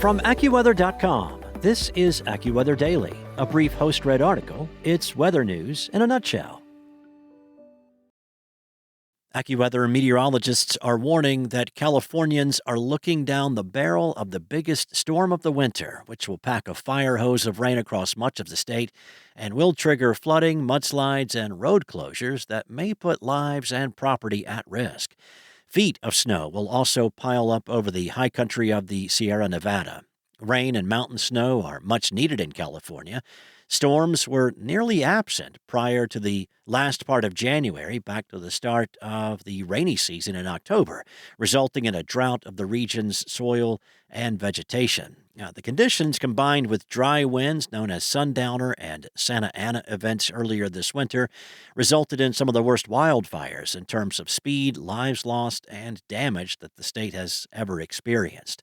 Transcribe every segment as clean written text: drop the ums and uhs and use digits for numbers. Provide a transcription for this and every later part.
From AccuWeather.com, this is AccuWeather Daily, a brief host-read article. It's weather news in a nutshell. AccuWeather meteorologists are warning that Californians are looking down the barrel of the biggest storm of the winter, which will pack a fire hose of rain across much of the state and will trigger flooding, mudslides, and road closures that may put lives and property at risk. Feet of snow will also pile up over the high country of the Sierra Nevada. Rain and mountain snow are much needed in California. Storms were nearly absent prior to the last part of January, back to the start of the rainy season in October, resulting in a drought of the region's soil and vegetation. Now, the conditions, combined with dry winds known as Sundowner and Santa Ana events earlier this winter, resulted in some of the worst wildfires in terms of speed, lives lost, and damage that the state has ever experienced.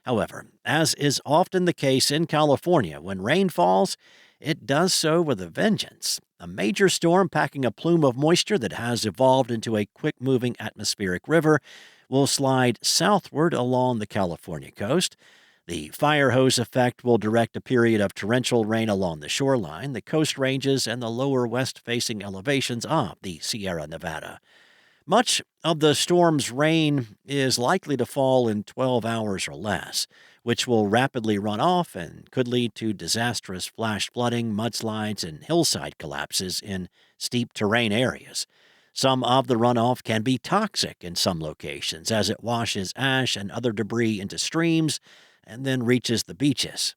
However, as is often the case in California, when rain falls, it does so with a vengeance. A major storm packing a plume of moisture that has evolved into a quick-moving atmospheric river will slide southward along the California coast. The fire hose effect will direct a period of torrential rain along the shoreline, the coast ranges, and the lower west-facing elevations of the Sierra Nevada. Much of the storm's rain is likely to fall in 12 hours or less, which will rapidly run off and could lead to disastrous flash flooding, mudslides, and hillside collapses in steep terrain areas. Some of the runoff can be toxic in some locations as it washes ash and other debris into streams and then reaches the beaches.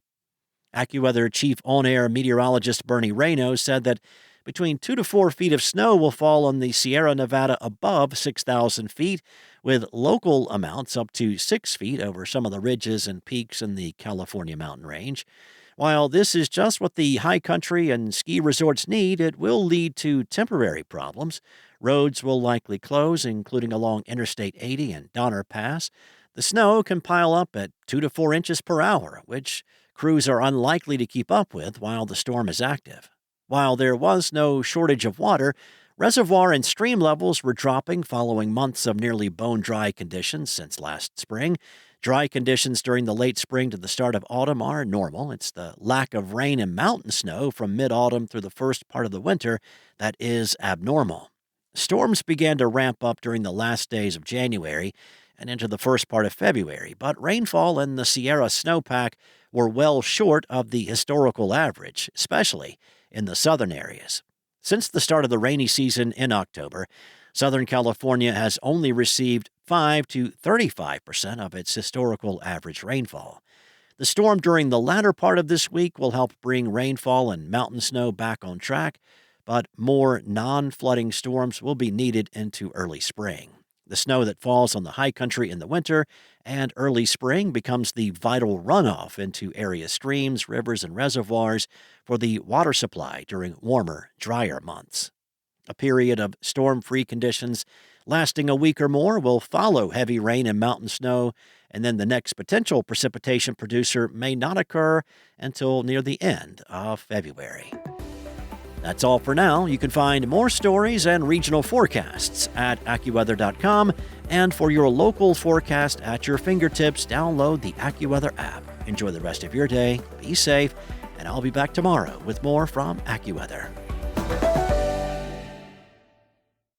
AccuWeather Chief On-Air Meteorologist Bernie Rayno said that between 2 to 4 feet of snow will fall on the Sierra Nevada above 6,000 feet, with local amounts up to 6 feet over some of the ridges and peaks in the California mountain range. While this is just what the high country and ski resorts need, it will lead to temporary problems. Roads will likely close, including along Interstate 80 and Donner Pass. The snow can pile up at 2 to 4 inches per hour, which crews are unlikely to keep up with while the storm is active. While there was no shortage of water, reservoir and stream levels were dropping following months of nearly bone-dry conditions since last spring. Dry conditions during the late spring to the start of autumn are normal. It's the lack of rain and mountain snow from mid-autumn through the first part of the winter that is abnormal. Storms began to ramp up during the last days of January and into the first part of February, but rainfall and the Sierra snowpack were well short of the historical average, especially in the southern areas. Since the start of the rainy season in October, Southern California has only received 5 to 35% of its historical average rainfall. The storm during the latter part of this week will help bring rainfall and mountain snow back on track, but more non-flooding storms will be needed into early spring. The snow that falls on the high country in the winter and early spring becomes the vital runoff into area streams, rivers, and reservoirs for the water supply during warmer, drier months. A period of storm-free conditions lasting a week or more will follow heavy rain and mountain snow, and then the next potential precipitation producer may not occur until near the end of February. That's all for now. You can find more stories and regional forecasts at AccuWeather.com, and for your local forecast at your fingertips, download the AccuWeather app. Enjoy the rest of your day, be safe, and I'll be back tomorrow with more from AccuWeather.